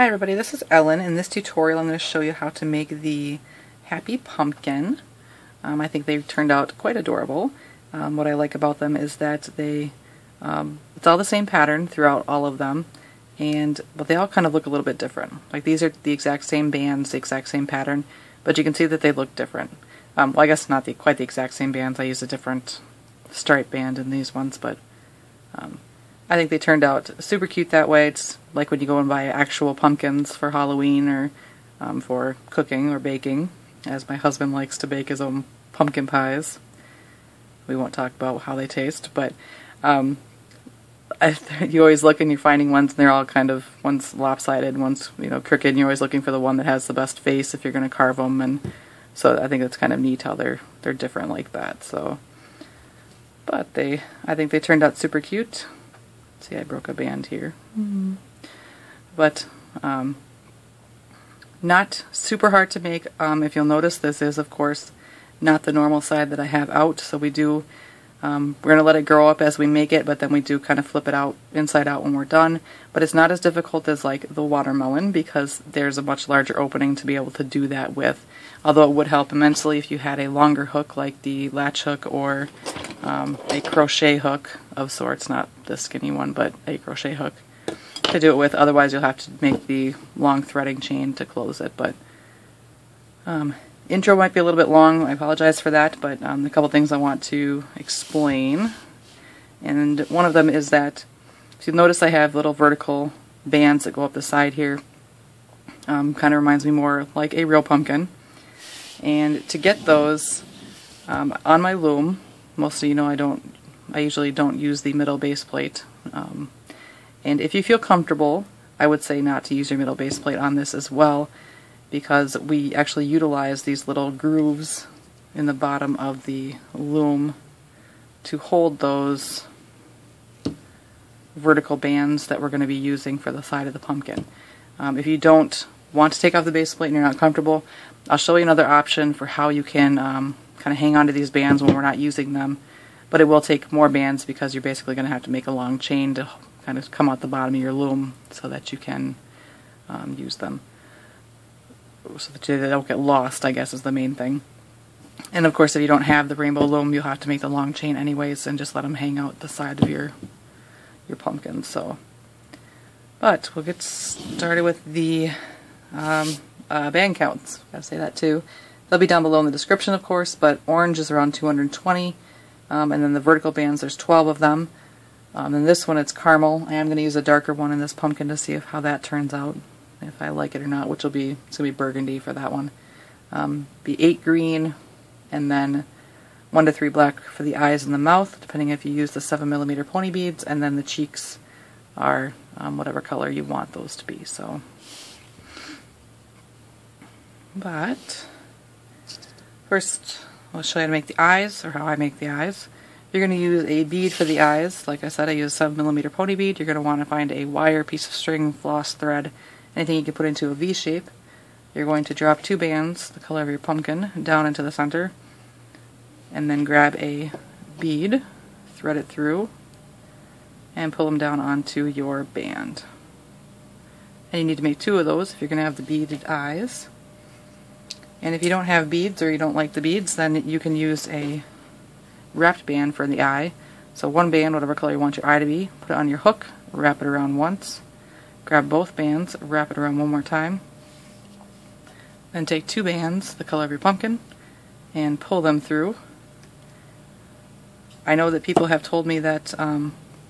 Hi everybody, this is Ellen. In this tutorial I'm going to show you how to make the Happy Pumpkin. I think they turned out quite adorable. What I like about them is that it's all the same pattern throughout all of them, but they all kind of look a little bit different. Like these are the exact same bands, the exact same pattern, but you can see that they look different. Well, I guess not quite the exact same bands. I used a different stripe band in these ones, but I think they turned out super cute that way. It's like when you go and buy actual pumpkins for Halloween or for cooking or baking, as my husband likes to bake his own pumpkin pies. We won't talk about how they taste, but you always look and you're finding ones and they're all kind of, one's lopsided, one's crooked, and you're always looking for the one that has the best face if you're going to carve them, and so I think it's kind of neat how they're different like that. So, but I think they turned out super cute. See, I broke a band here. But not super hard to make. If you'll notice, this is of course not the normal side that I have out, so we're going to let it grow up as we make it, but then we do kind of flip it out inside out when we're done. But it's not as difficult as like the watermelon, because there's a much larger opening to be able to do that with. Although it would help immensely if you had a longer hook like the latch hook or a crochet hook of sorts, not the skinny one, but a crochet hook to do it with. Otherwise you'll have to make the long threading chain to close it. But intro might be a little bit long, I apologize for that, but a couple things I want to explain. And one of them is that, if you notice, I have little vertical bands that go up the side here. Kind of reminds me more like a real pumpkin. And to get those on my loom, most of you know I usually don't use the middle base plate. And if you feel comfortable, I would say not to use your middle base plate on this as well, because we actually utilize these little grooves in the bottom of the loom to hold those vertical bands that we're going to be using for the side of the pumpkin. If you don't want to take off the base plate and you're not comfortable, I'll show you another option for how you can kind of hang on to these bands when we're not using them, but it will take more bands because you're basically going to have to make a long chain to kind of come out the bottom of your loom so that you can use them. So that they don't get lost, I guess, is the main thing. And of course, if you don't have the rainbow loom, you'll have to make the long chain anyways and just let them hang out the side of your pumpkin. So, but we'll get started with the band counts. Gotta say that too. They'll be down below in the description, of course, but orange is around 220, and then the vertical bands, there's 12 of them. And this one, it's caramel. I am going to use a darker one in this pumpkin to see how that turns out, if I like it or not, which will be, it's going to be burgundy for that one. Be 8 green, and then 1 to 3 black for the eyes and the mouth, depending if you use the 7mm pony beads, and then the cheeks are whatever color you want those to be. So, but first I'll show you how to make the eyes, or how I make the eyes. You're going to use a bead for the eyes. Like I said, I use a 7mm pony bead. You're going to want to find a wire, piece of string, floss, thread, anything you can put into a V shape. You're going to drop 2 bands, the color of your pumpkin, down into the center, and then grab a bead, thread it through, and pull them down onto your band. And you need to make 2 of those if you're going to have the beaded eyes. And if you don't have beads, or you don't like the beads, then you can use a wrapped band for the eye. So 1 band, whatever color you want your eye to be, put it on your hook, wrap it around once, grab both bands, wrap it around one more time, then take 2 bands, the color of your pumpkin, and pull them through. I know that people have told me that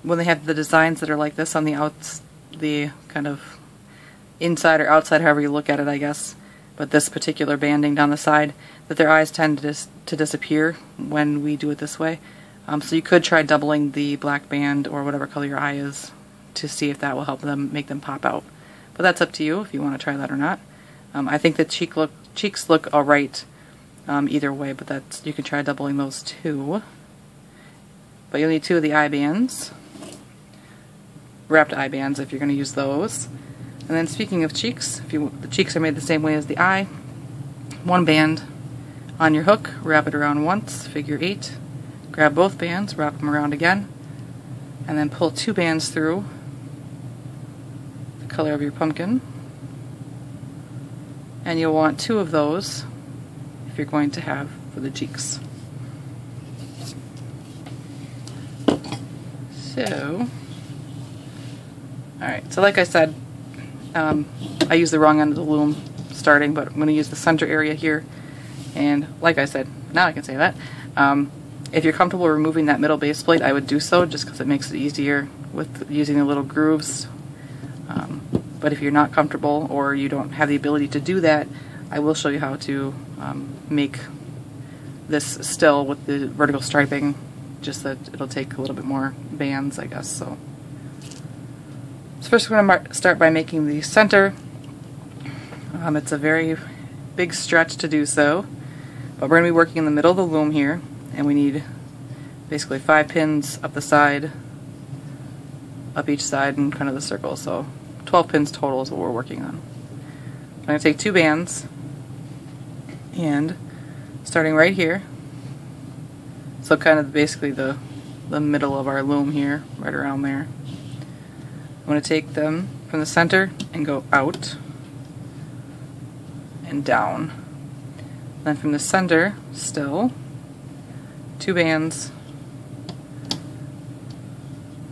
when they have the designs that are like this on the kind of inside or outside, however you look at it, I guess, but this particular banding down the side, that their eyes tend to disappear when we do it this way. So you could try doubling the black band or whatever color your eye is to see if that will help them make them pop out. But that's up to you if you want to try that or not. I think the cheeks look alright either way, but you can try doubling those too. But you'll need 2 of the eye bands, wrapped eye bands if you're going to use those. And then speaking of cheeks, the cheeks are made the same way as the eye. 1 band on your hook, wrap it around once, figure 8, grab both bands, wrap them around again, and then pull 2 bands through the color of your pumpkin, And you'll want 2 of those if you're going to have for the cheeks. So, alright, so like I said, I used the wrong end of the loom starting, but I'm going to use the center area here. And like I said, now I can say that. If you're comfortable removing that middle base plate, I would do so, just because it makes it easier with using the little grooves. But if you're not comfortable or you don't have the ability to do that, I will show you how to make this still with the vertical striping, just that it'll take a little bit more bands, I guess. So first we're going to start by making the center. It's a very big stretch to do so, but we're going to be working in the middle of the loom here, and we need basically 5 pins up the side, up each side, and kind of the circle. So 12 pins total is what we're working on. I'm going to take 2 bands, and starting right here, so kind of basically the middle of our loom here, right around there. I'm going to take them from the center and go out and down. Then from the center, still, 2 bands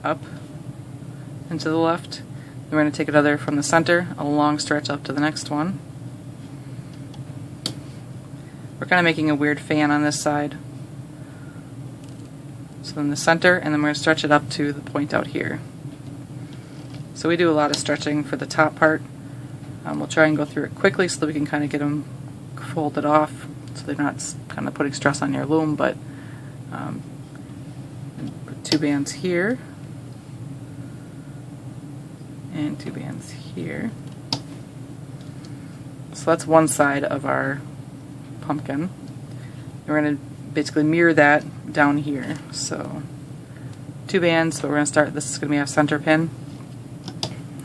up and to the left. Then we're going to take another from the center, a long stretch up to the next one. We're kind of making a weird fan on this side. So then the center, and then we're going to stretch it up to the point out here. So we do a lot of stretching for the top part. We'll try and go through it quickly so that we can kind of get them folded off so they're not kind of putting stress on your loom, but put 2 bands here and 2 bands here. So that's one side of our pumpkin. And we're going to basically mirror that down here. So 2 bands, but we're going to start, this is going to be our center pin,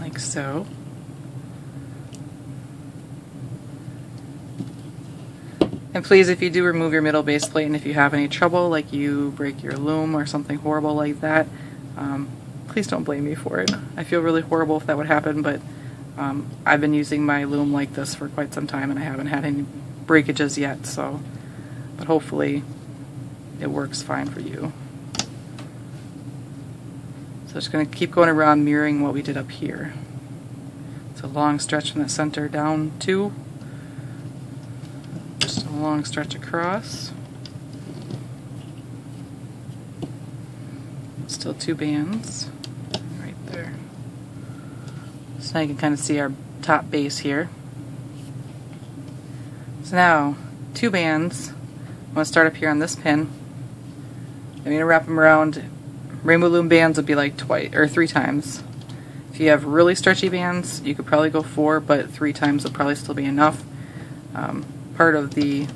like so. And please, if you do remove your middle base plate and if you have any trouble, like you break your loom or something horrible like that, please don't blame me for it. I feel really horrible if that would happen, but I've been using my loom like this for quite some time and I haven't had any breakages yet, so, but hopefully it works fine for you. So just going to keep going around mirroring what we did up here. It's a long stretch from the center down 2. Just a long stretch across. Still 2 bands right there. So now you can kind of see our top base here. So now 2 bands. I'm going to start up here on this pin. I'm going to wrap them around. Rainbow loom bands would be like 3 times. If you have really stretchy bands, you could probably go 4, but 3 times would probably still be enough. Part of the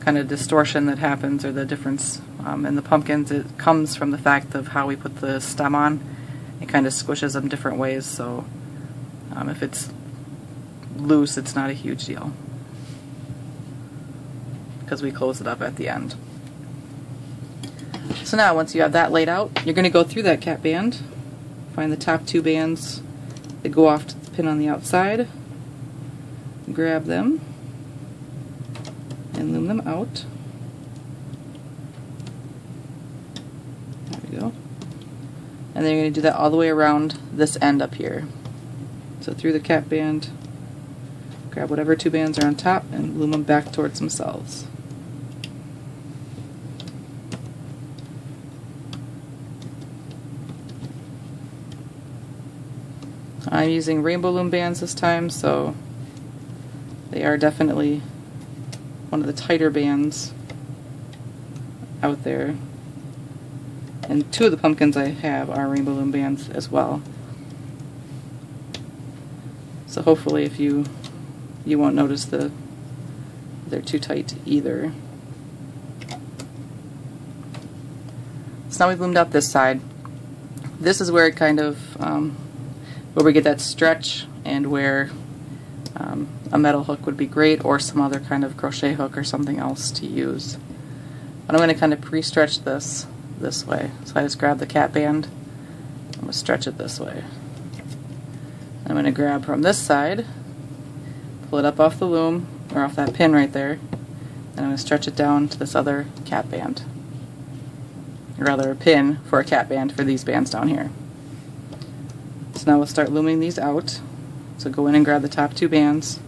kind of distortion that happens, or the difference in the pumpkins, it comes from the fact of how we put the stem on. It kind of squishes them different ways, so if it's loose, it's not a huge deal, because we close it up at the end. So now, once you have that laid out, you're going to go through that cap band, find the top 2 bands that go off to the pin on the outside, grab them, and loom them out. There we go. And then you're going to do that all the way around this end up here. So through the cap band, grab whatever 2 bands are on top and loom them back towards themselves. I'm using rainbow loom bands this time, so they are definitely one of the tighter bands out there. And 2 of the pumpkins I have are rainbow loom bands as well. So hopefully if you won't notice they're too tight either. So now we've loomed out this side. This is where it kind of where we get that stretch, and where a metal hook would be great, or some other kind of crochet hook or something else to use. But I'm going to kind of pre-stretch this way. So I just grab the cap band, I'm going to stretch it this way. I'm going to grab from this side, pull it up off the loom, or off that pin right there, and I'm going to stretch it down to this other cap band. Or rather a pin for a cap band for these bands down here. So now we'll start looming these out. So go in and grab the top 2 bands.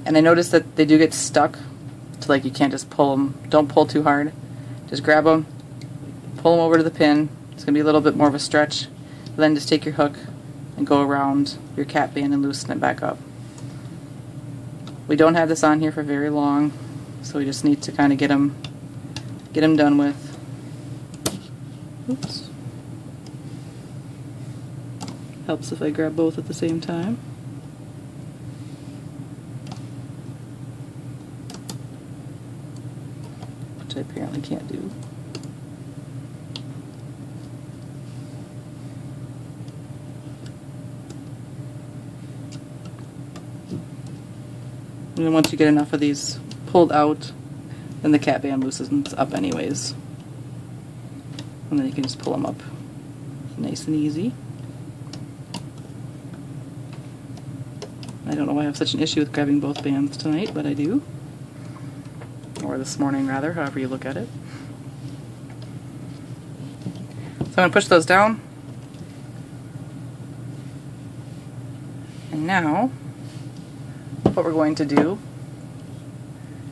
And I noticed that they do get stuck, so like you can't just pull them. Don't pull too hard. Just grab them, pull them over to the pin. It's going to be a little bit more of a stretch. Then just take your hook and go around your cap band and loosen it back up. We don't have this on here for very long, so we just need to kind of get them done with. Oops. Helps if I grab both at the same time. Which I apparently can't do. And then once you get enough of these pulled out, then the cap band loosens up anyways. And then you can just pull them up nice and easy. I don't know why I have such an issue with grabbing both bands tonight, but I do. Or this morning rather, however you look at it. So I'm going to push those down. And now, what we're going to do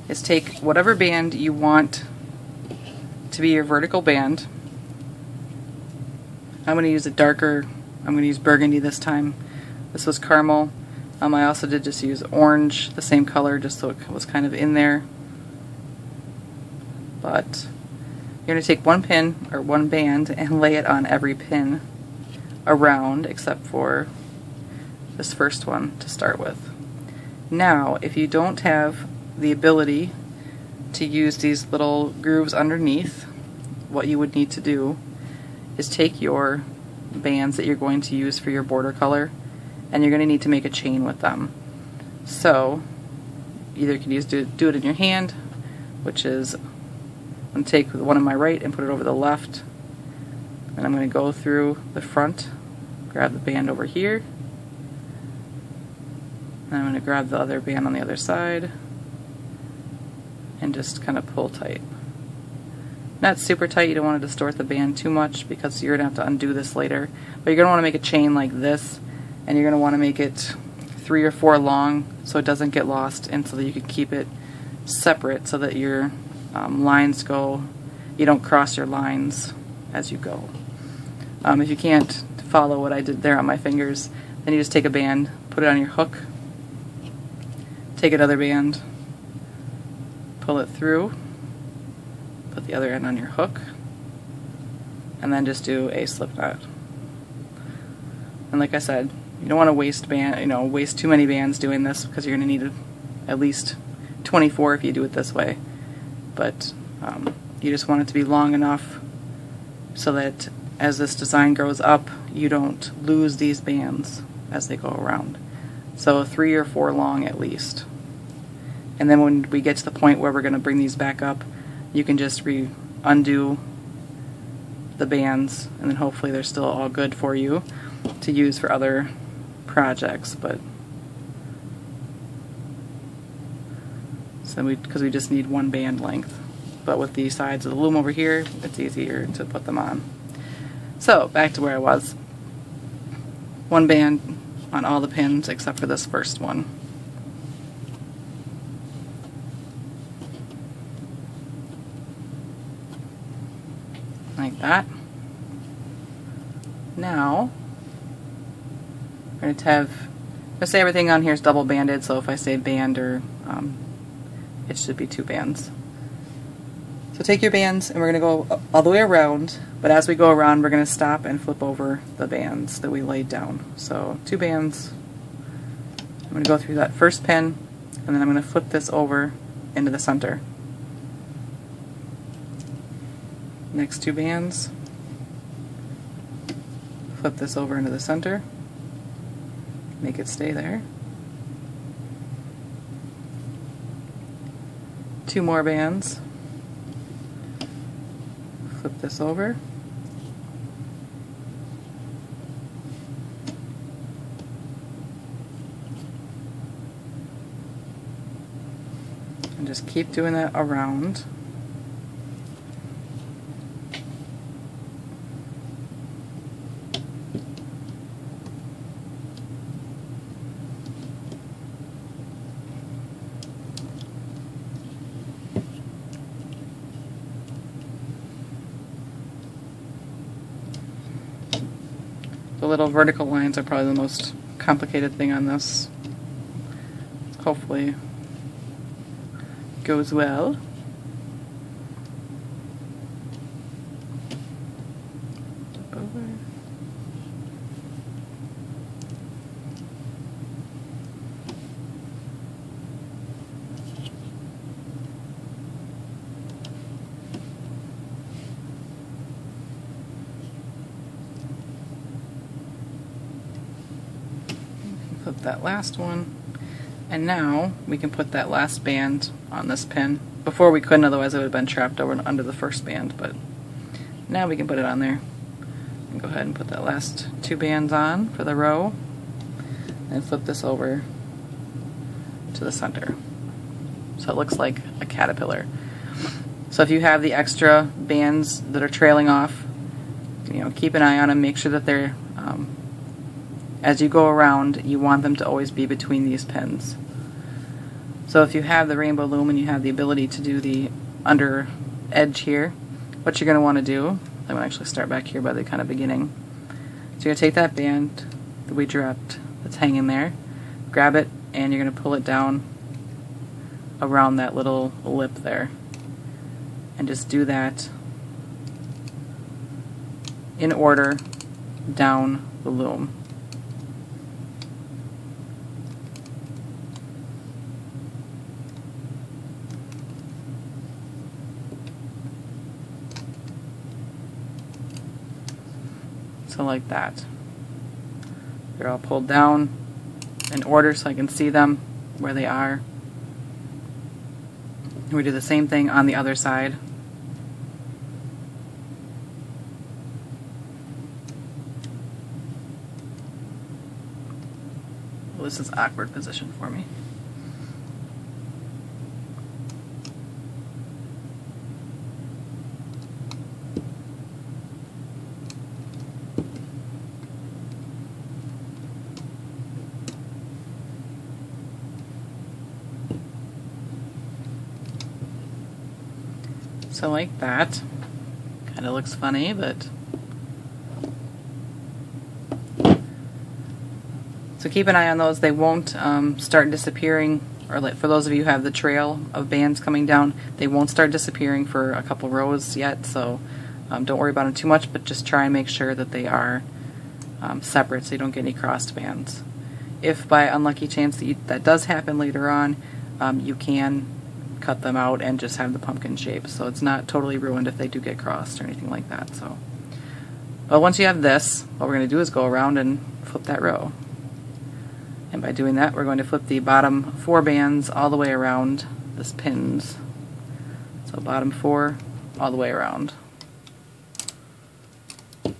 is take whatever band you want to be your vertical band. I'm going to use a darker, I'm going to use burgundy this time. This was caramel. I also did just use orange, the same color, just so it was kind of in there. But you're going to take one pin, or one band, and lay it on every pin around, except for this first one to start with. Now, if you don't have the ability to use these little grooves underneath, what you would need to do is take your bands that you're going to use for your border color, and you're going to need to make a chain with them. So, either you can do it in your hand, which is, I'm going to take the one on my right and put it over the left, and I'm going to go through the front, grab the band over here, and I'm going to grab the other band on the other side, and just kind of pull tight. Not super tight, you don't want to distort the band too much because you're going to have to undo this later. But you're going to want to make a chain like this, and you're going to want to make it 3 or 4 long so it doesn't get lost, and so that you can keep it separate so that your lines go, you don't cross your lines as you go. If you can't follow what I did there on my fingers, then you just take a band, put it on your hook, take another band, pull it through, put the other end on your hook, and then just do a slip knot. And like I said, you don't want to waste too many bands doing this because you're going to need at least 24 if you do it this way. But you just want it to be long enough so that as this design grows up, you don't lose these bands as they go around. So 3 or 4 long at least. And then when we get to the point where we're going to bring these back up, you can just undo the bands, and then hopefully they're still all good for you to use for other projects. But so because we just need one band length, but with the sides of the loom over here, it's easier to put them on. So back to where I was. One band on all the pins except for this first one. Like that. Now, we're going to have, let's say everything on here is double banded, so if I say band, or it should be 2 bands. So take your bands and we're going to go all the way around, but as we go around we're going to stop and flip over the bands that we laid down. So 2 bands, I'm going to go through that first pin, and then I'm going to flip this over into the center. Next 2 bands, flip this over into the center, make it stay there. 2 more bands, flip this over, And just keep doing that around. The little vertical lines are probably the most complicated thing on this. Hopefully goes well. Over. Flip that last one. And now we can put that last band on this pin. Before we couldn't, otherwise it would have been trapped over under the first band, but now we can put it on there. And go ahead and put that last 2 bands on for the row and flip this over to the center. So it looks like a caterpillar. So if you have the extra bands that are trailing off, you know, keep an eye on them, make sure that they're as you go around, you want them to always be between these pins. So if you have the rainbow loom and you have the ability to do the under edge here, what you're going to want to do, I'm going to actually start back here by the kind of beginning. So you're going to take that band that we dropped that's hanging there, grab it, and you're going to pull it down around that little lip there. And just do that in order down the loom. So like that. They're all pulled down in order so I can see them where they are. We do the same thing on the other side. Well, this is an awkward position for me. So like that. Kind of looks funny, but so keep an eye on those. They won't start disappearing, or like for those of you who have the trail of bands coming down, they won't start disappearing for a couple rows yet, so don't worry about them too much, but just try and make sure that they are separate so you don't get any crossed bands. If by unlucky chance that does happen later on, you can cut them out and just have the pumpkin shape, so it's not totally ruined if they do get crossed or anything like that. So, well, once you have this, what we're going to do is go around and flip that row. And by doing that, we're going to flip the bottom 4 bands all the way around this pins. So bottom 4 all the way around. And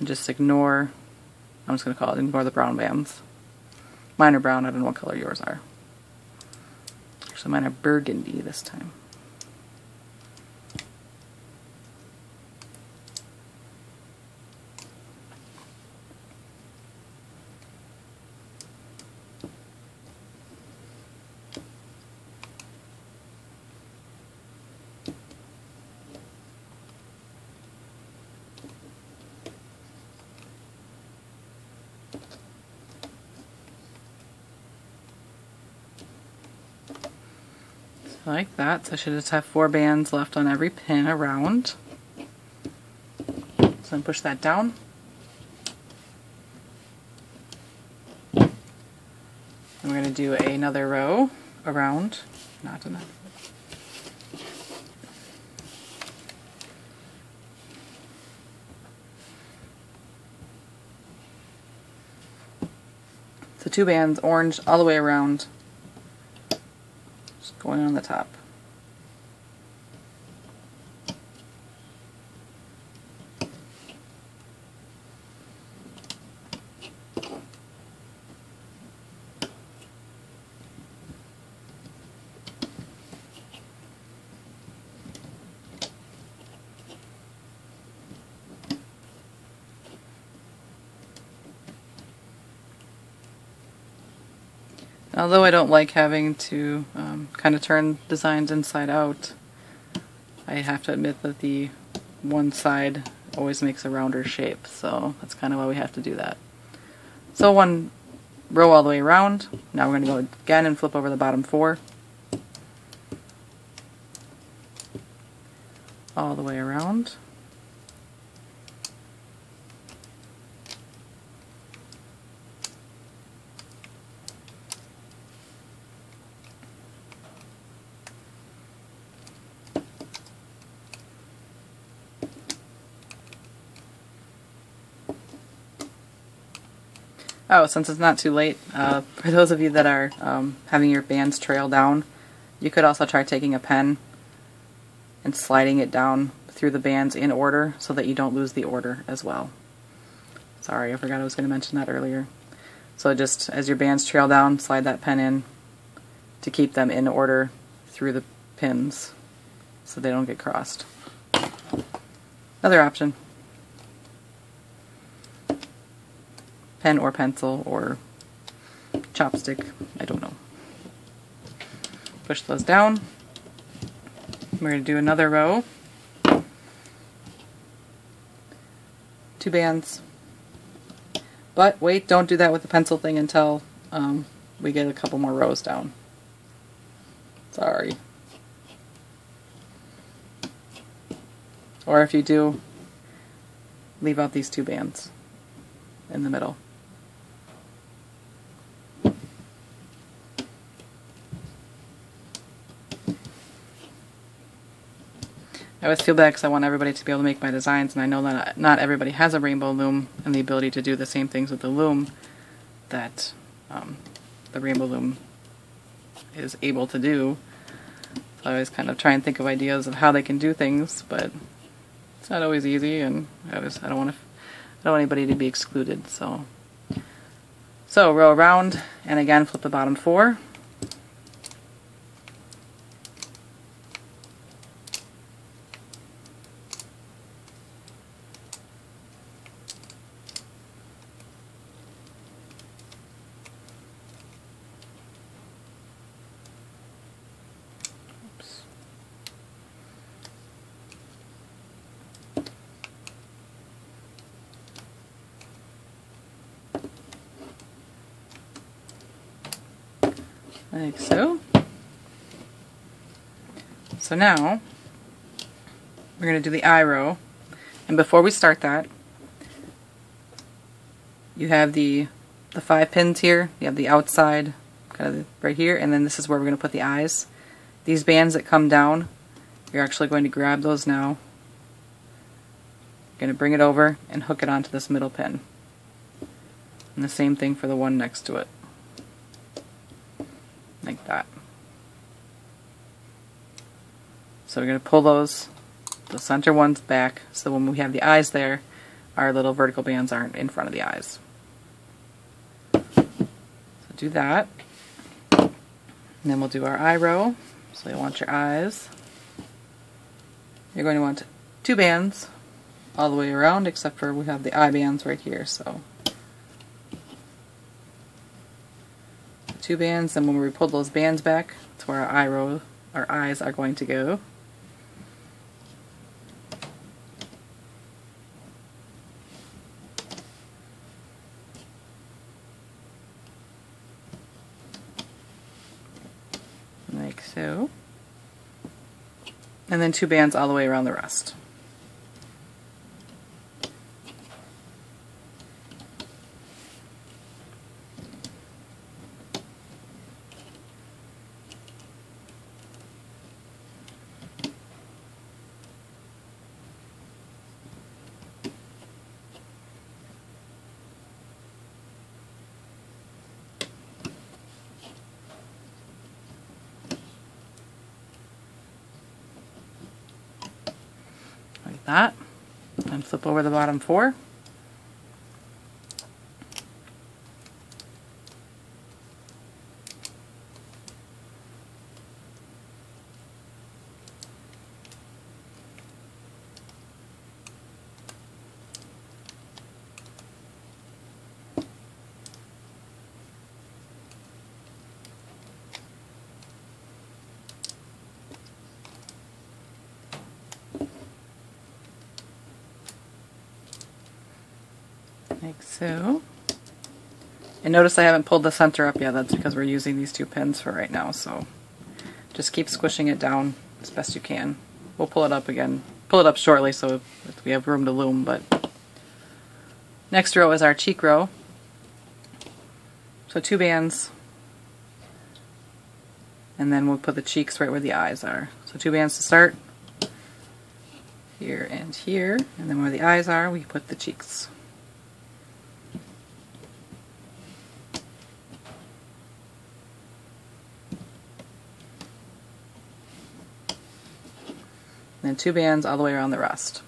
just ignore, I'm just going to call it ignore the brown bands. Mine are brown, I don't know what color yours are. So mine are burgundy this time. Like that, so I should just have 4 bands left on every pin around. So then push that down. And we're going to do another row around, not enough. So 2 bands, orange all the way around. Going on the top. Although I don't like having to kind of turn designs inside out, I have to admit that the one side always makes a rounder shape, so that's kind of why we have to do that. So one row all the way around. Now we're going to go again and flip over the bottom 4. All the way around. Oh, since it's not too late, for those of you that are having your bands trail down, you could also try taking a pen and sliding it down through the bands in order so that you don't lose the order as well. Sorry, I forgot I was going to mention that earlier. So just as your bands trail down, slide that pen in to keep them in order through the pins so they don't get crossed. Another option. Pen or pencil or chopstick, I don't know. Push those down. We're going to do another row. 2 bands. But wait, don't do that with the pencil thing until we get a couple more rows down. Sorry. Or if you do, leave out these 2 bands in the middle. I always feel bad because I want everybody to be able to make my designs, and I know that not everybody has a rainbow loom and the ability to do the same things with the loom that the rainbow loom is able to do. So I always kind of try and think of ideas of how they can do things, but it's not always easy, and I don't want anybody to be excluded. So row around, and again flip the bottom 4. Like so. So now we're going to do the eye row, and before we start that, you have the 5 pins here. You have the outside kind of right here, and then this is where we're going to put the eyes. These bands that come down, you're actually going to grab those now. You're going to bring it over and hook it onto this middle pin. And the same thing for the one next to it. Like that. So we're going to pull the center ones back so when we have the eyes there, our little vertical bands aren't in front of the eyes. So do that. And then we'll do our eye row. So you want your eyes. You're going to want 2 bands all the way around, except for we have the eye bands right here. So 2 bands, and when we pull those bands back, that's where our eyes are going to go. Like so. And then 2 bands all the way around the rest. Like that, and flip over the bottom 4. like so. And notice I haven't pulled the center up yet. That's because we're using these two pins for right now, so just keep squishing it down as best you can. We'll pull it up again. Pull it up shortly so we have room to loom, but next row is our cheek row. So 2 bands, and then we'll put the cheeks right where the eyes are. So 2 bands to start, here and here, and then where the eyes are, we put the cheeks. And then 2 bands all the way around the rest.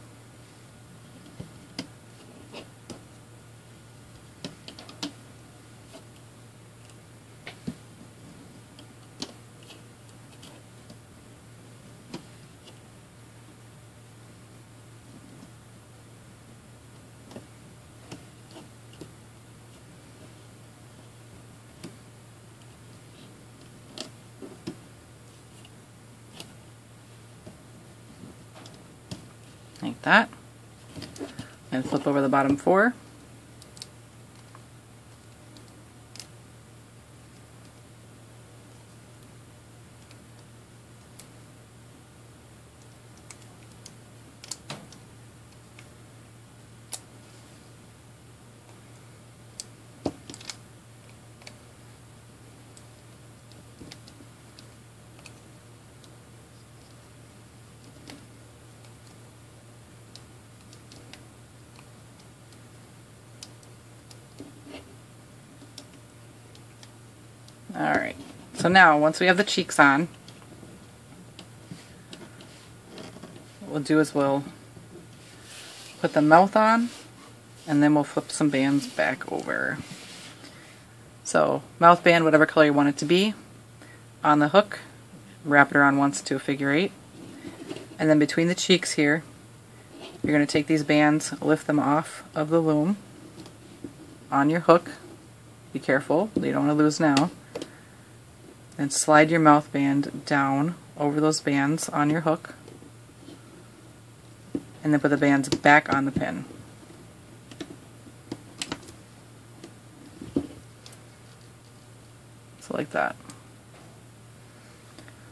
Like that. And flip over the bottom 4. Alright, so now once we have the cheeks on, what we'll do is we'll put the mouth on, and then we'll flip some bands back over. So mouth band, whatever color you want it to be, on the hook, wrap it around once to a figure 8, and then between the cheeks here, you're going to take these bands, lift them off of the loom on your hook. Be careful, you don't want to lose now. Then slide your mouth band down over those bands on your hook, and then put the bands back on the pin. So like that.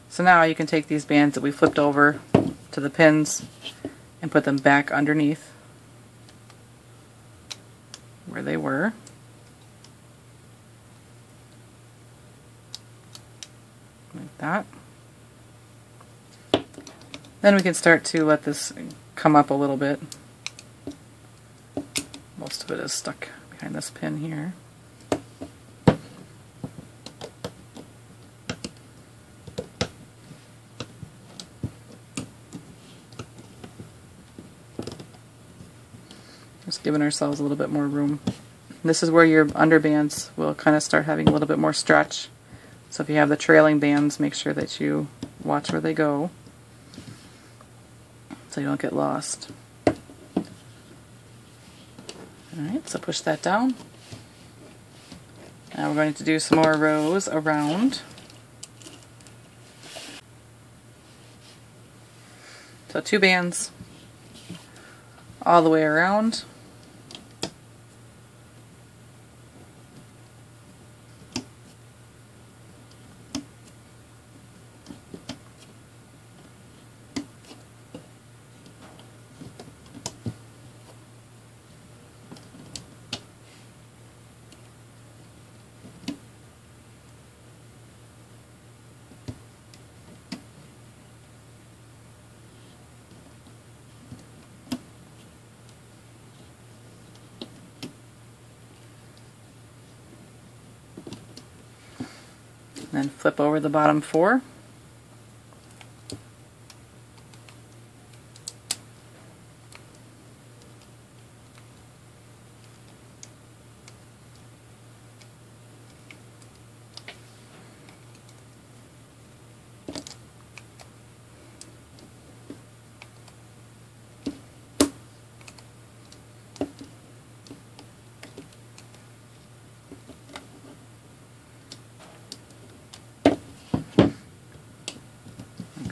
So now you can take these bands that we flipped over to the pins and put them back underneath where they were. Like that. Then we can start to let this come up a little bit. Most of it is stuck behind this pin here. Just giving ourselves a little bit more room. This is where your underbands will kind of start having a little bit more stretch. So if you have the trailing bands, make sure that you watch where they go so you don't get lost. Alright, so push that down. Now we're going to do some more rows around. So 2 bands all the way around. Then flip over the bottom 4.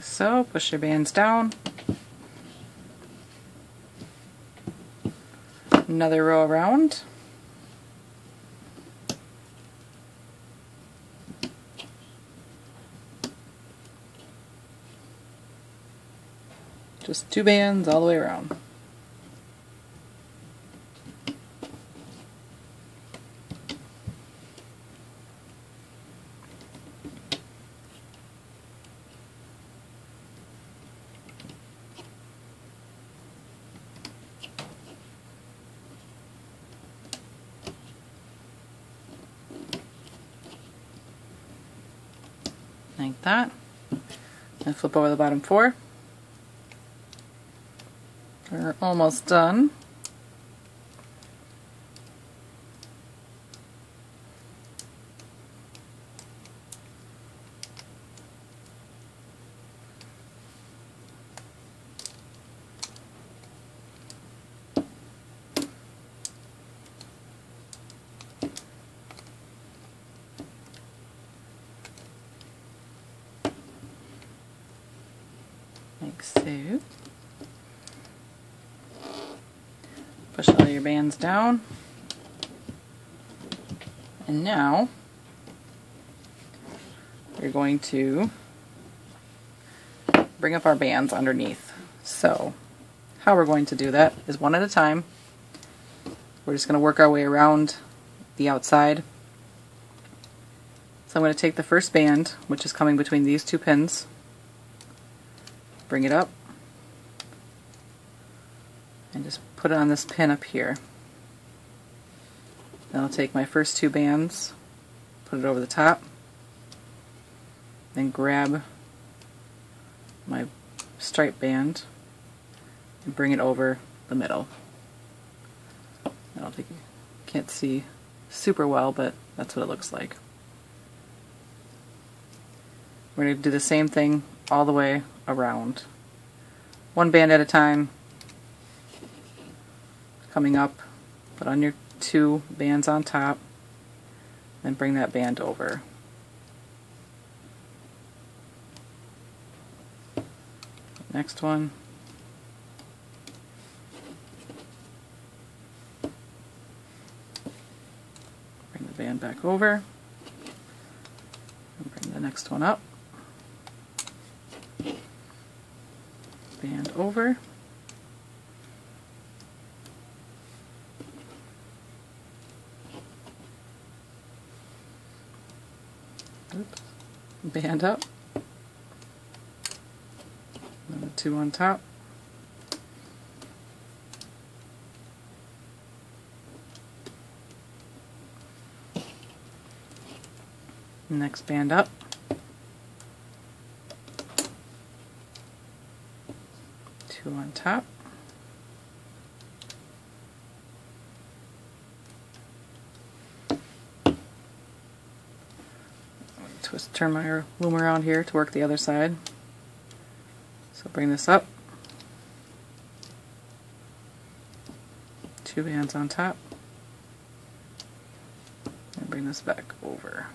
So, push your bands down. Another row around. Just 2 bands all the way around. Like that. And flip over the bottom 4. We're almost done. Like so. Push all your bands down. And now we're going to bring up our bands underneath. So how we're going to do that is one at a time. We're just going to work our way around the outside. So I'm going to take the first band, which is coming between these 2 pins, bring it up, and just put it on this pin up here. Then I'll take my first 2 bands, put it over the top, then grab my stripe band and bring it over the middle. I don't think you can't see super well, but that's what it looks like. We're going to do the same thing all the way around. 1 band at a time, coming up, put on your 2 bands on top, then bring that band over. Next one. Bring the band back over, and bring the next one up. Band over. Oops. Band up. And the 2 on top. Next band up. 2 on top. Turn my loom around here to work the other side. So bring this up. 2 bands on top. And bring this back over.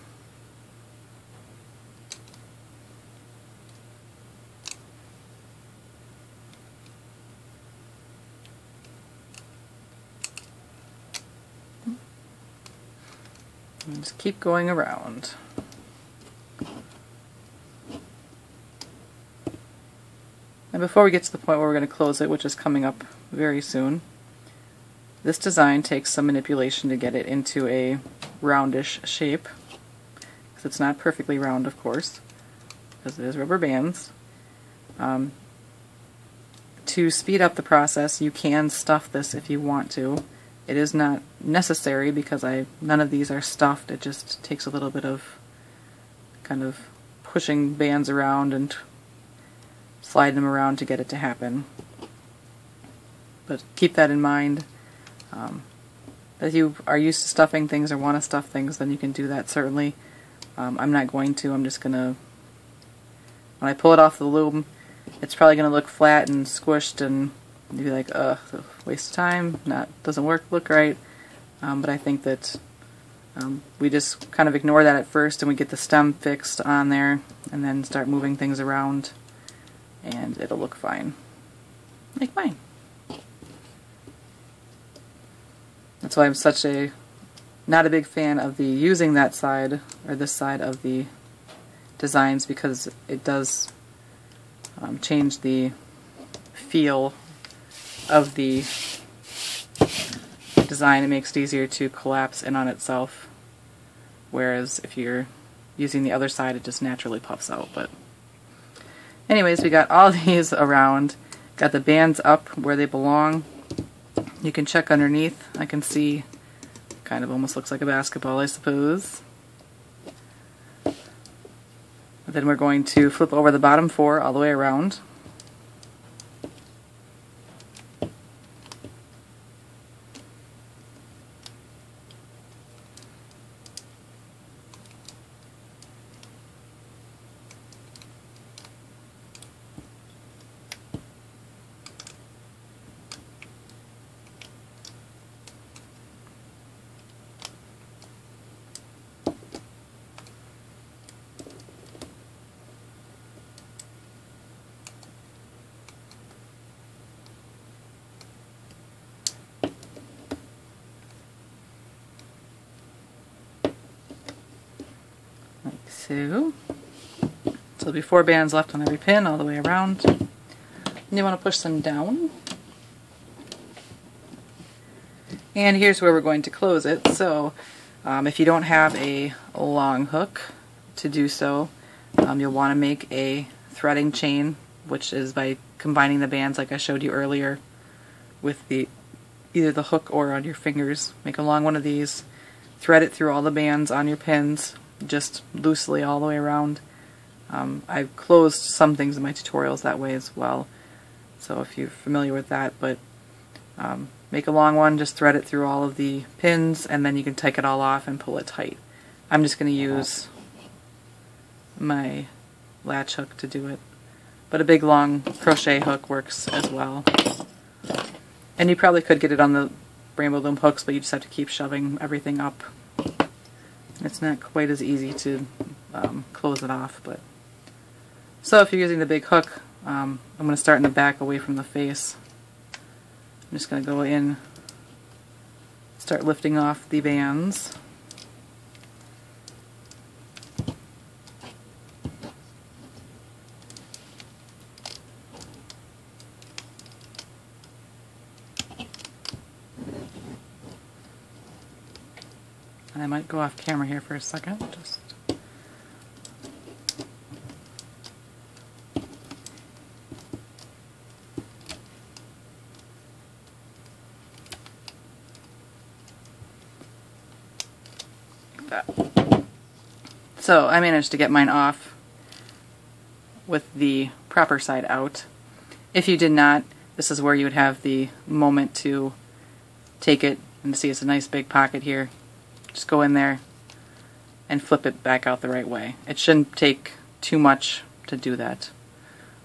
And just keep going around. And before we get to the point where we're going to close it, which is coming up very soon, this design takes some manipulation to get it into a roundish shape, because it's not perfectly round, of course, because it is rubber bands. To speed up the process, you can stuff this if you want to. It is not necessary because none of these are stuffed. It just takes a little bit of kind of pushing bands around and slide them around to get it to happen. But keep that in mind. If you are used to stuffing things or want to stuff things, then you can do that, certainly. I'm not going to. I'm just going to, when I pull it off the loom, it's probably going to look flat and squished and you'd be like, ugh, waste of time, doesn't look right. But I think that we just kind of ignore that at first and we get the stem fixed on there and then start moving things around and it'll look fine. Like mine. That's why I'm not a big fan of using that side or this side of the designs, because it does change the feel of the design. It makes it easier to collapse in on itself, whereas if you're using the other side, it just naturally puffs out. But anyways, we got all these around, got the bands up where they belong. You can check underneath. I can see, kind of almost looks like a basketball, I suppose. Then we're going to flip over the bottom 4 all the way around. So there'll be 4 bands left on every pin all the way around. And you want to push them down. And here's where we're going to close it. So if you don't have a long hook to do so, you'll want to make a threading chain, which is by combining the bands like I showed you earlier with either the hook or on your fingers. Make a long one of these, thread it through all the bands on your pins, just loosely all the way around. I've closed some things in my tutorials that way as well, so if you're familiar with that, but make a long one, just thread it through all of the pins, and then you can take it all off and pull it tight. I'm just going to use my latch hook to do it, but a big long crochet hook works as well. And you probably could get it on the Rainbow Loom hooks, but you just have to keep shoving everything up. It's not quite as easy to close it off. But so if you're using the big hook, I'm going to start in the back away from the face. I'm just going to go in, start lifting off the bands. And I might go off camera here for a second. Just like that. So I managed to get mine off with the proper side out. If you did not, this is where you would have the moment to take it and see it's a nice big pocket here. Just go in there and flip it back out the right way. It shouldn't take too much to do that.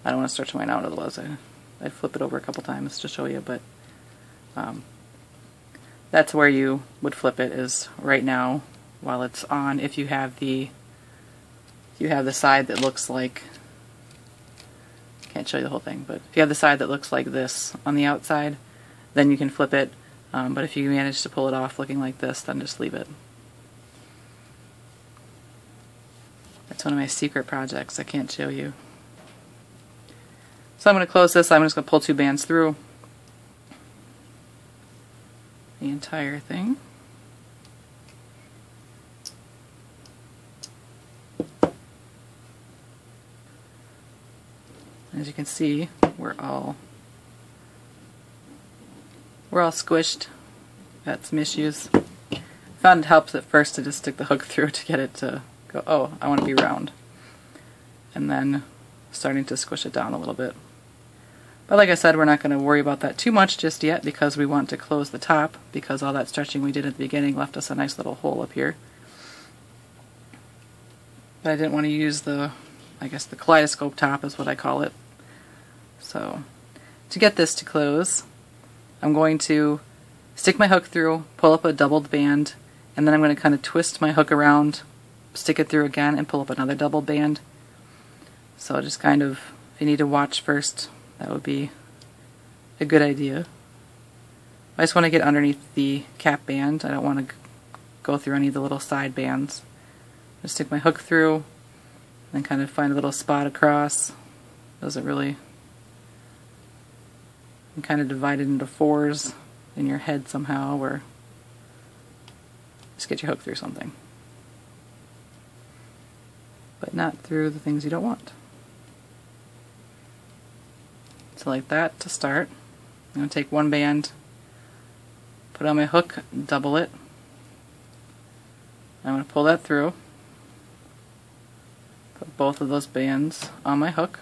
I don't want to stretch mine out, otherwise I'd flip it over a couple times to show you, but that's where you would flip it, is right now while it's on. If you have the side that looks like, can't show you the whole thing, but if you have the side that looks like this on the outside, then you can flip it. But if you manage to pull it off looking like this, then just leave it. That's one of my secret projects I can't show you. So I'm going to close this. I'm just going to pull 2 bands through the entire thing. As you can see, we're all squished. Got some issues. Found it helps at first to just stick the hook through to get it to go, oh, I want to be round. And then starting to squish it down a little bit. But like I said, we're not going to worry about that too much just yet, because we want to close the top, because all that stretching we did at the beginning left us a nice little hole up here. But I didn't want to use the, I guess the kaleidoscope top is what I call it. So to get this to close, I'm going to stick my hook through, pull up a doubled band, and then I'm going to kind of twist my hook around, stick it through again, and pull up another doubled band. So just kind of, if you need to watch first, that would be a good idea. I just want to get underneath the cap band. I don't want to go through any of the little side bands. Just stick my hook through, and kind of find a little spot across. Doesn't really and kind of divide it into fours in your head somehow, or just get your hook through something. But not through the things you don't want. So like that to start. I'm going to take one band, put it on my hook, double it. I'm going to pull that through, put both of those bands on my hook,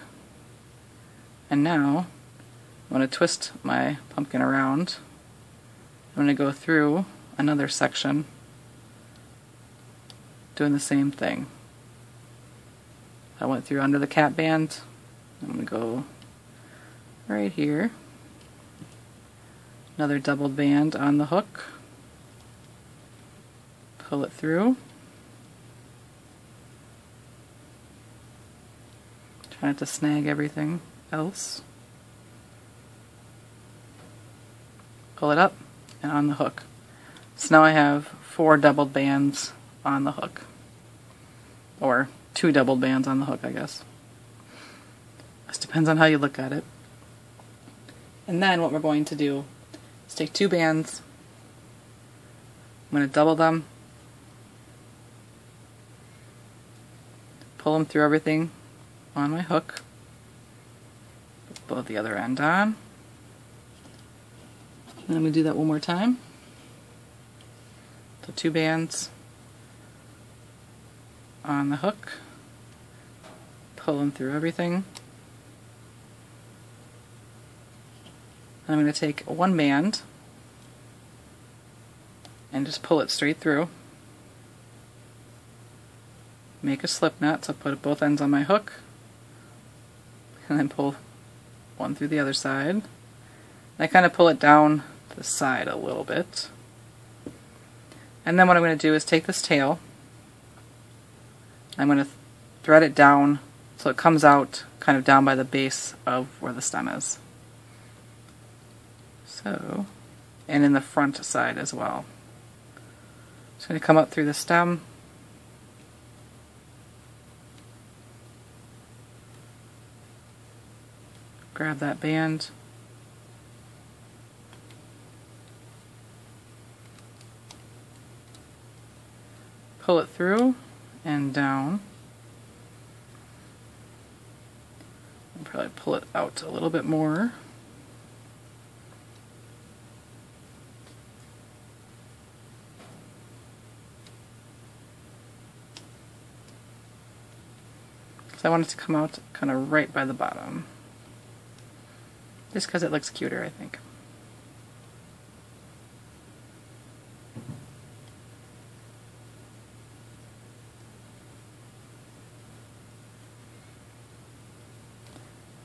and now I'm going to twist my pumpkin around. I'm going to go through another section doing the same thing. I went through under the cap band. I'm going to go right here. Another doubled band on the hook. Pull it through. Try not to snag everything else. Pull it up and on the hook. So now I have 4 doubled bands on the hook. Or 2 doubled bands on the hook, I guess. This depends on how you look at it. And then what we're going to do is take 2 bands. I'm going to double them. Pull them through everything on my hook. Put the other end on. And I'm going to do that one more time. So 2 bands on the hook. Pull them through everything. I'm going to take 1 band and just pull it straight through. Make a slip knot, so put both ends on my hook, and then pull one through the other side. And I kind of pull it down to the side a little bit. And then what I'm going to do is take this tail, I'm going to thread it down so it comes out kind of down by the base of where the stem is. So, and in the front side as well. It's going to come up through the stem. Grab that band. Pull it through and down. I'll probably pull it out a little bit more. So I want it to come out kind of right by the bottom. Just because it looks cuter, I think.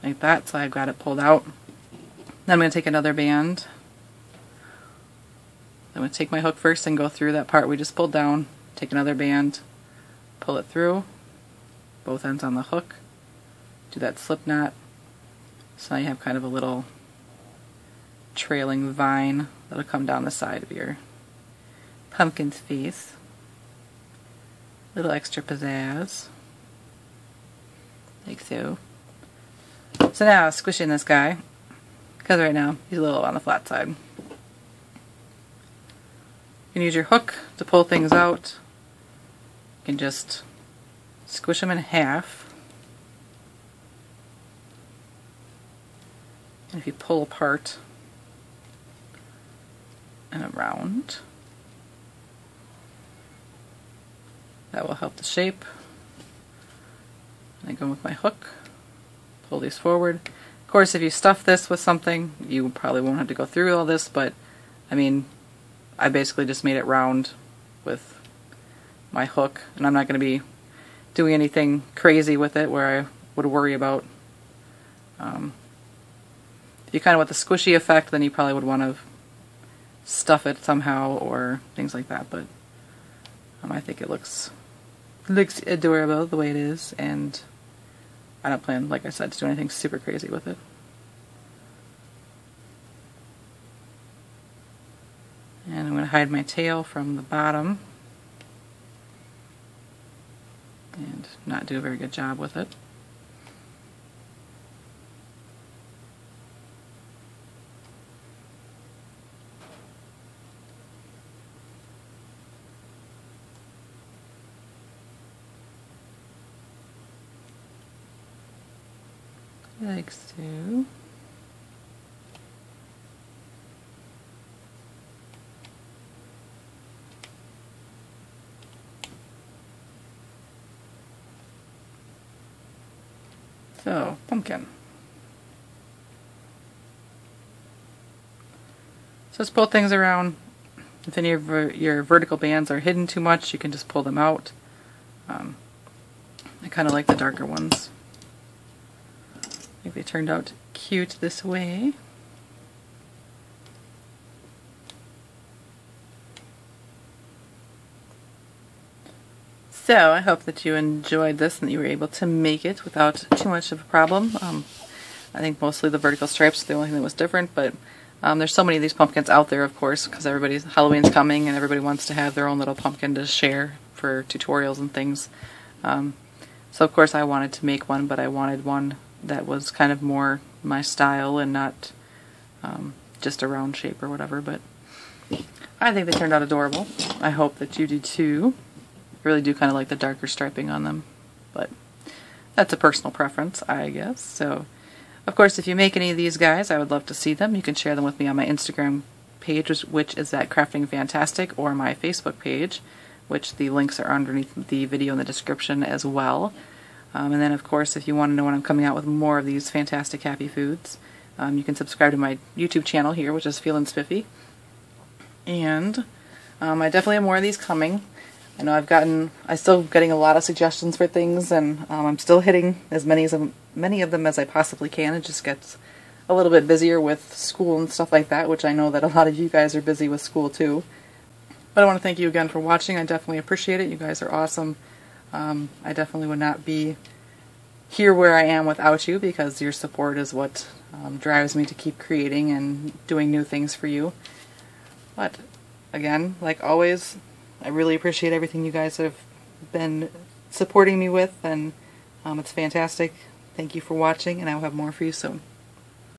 Like that, so I've got it pulled out. Then I'm going to take another band. I'm going to take my hook first and go through that part we just pulled down. Take another band, pull it through, both ends on the hook, do that slip knot. So now you have kind of a little trailing vine that'll come down the side of your pumpkin's face. Little extra pizzazz. Like so. So now squishing this guy, because right now he's a little on the flat side. You can use your hook to pull things out. You can just squish them in half. And if you pull apart and around, that will help the shape. And I go with my hook, pull these forward. Of course, if you stuff this with something, you probably won't have to go through all this, but I mean, I basically just made it round with my hook, and I'm not going to be doing anything crazy with it where I would worry about if you kind of want the squishy effect, then you probably would want to stuff it somehow or things like that, but I think it looks adorable the way it is, and I don't plan, like I said, to do anything super crazy with it. And I'm going to hide my tail from the bottom and not do a very good job with it. like so. So, pumpkin. So just pull things around. If any of your vertical bands are hidden too much, you can just pull them out. I kind of like the darker ones. I think they turned out cute this way. So I hope that you enjoyed this and that you were able to make it without too much of a problem. I think mostly the vertical stripes are the only thing that was different, but there's so many of these pumpkins out there, of course, because Halloween's coming and everybody wants to have their own little pumpkin to share for tutorials and things. So of course I wanted to make one, but I wanted one that was kind of more my style and not just a round shape or whatever, but I think they turned out adorable. I hope that you do too. I really do kind of like the darker striping on them, but that's a personal preference, I guess. So, of course, if you make any of these guys, I would love to see them. You can share them with me on my Instagram page, which is at Crafting Fantastic, or my Facebook page, which the links are underneath the video in the description as well. And then, of course, if you want to know when I'm coming out with more of these fantastic happy foods, you can subscribe to my YouTube channel here, which is Feelinspiffy. And I definitely have more of these coming. I know I'm still getting a lot of suggestions for things, and I'm still hitting as many of them as I possibly can. It just gets a little bit busier with school and stuff like that, which I know that a lot of you guys are busy with school too. But I want to thank you again for watching. I definitely appreciate it. You guys are awesome. I definitely would not be here where I am without you, because your support is what drives me to keep creating and doing new things for you. But again, like always, I really appreciate everything you guys have been supporting me with, and it's fantastic. Thank you for watching, and I will have more for you soon.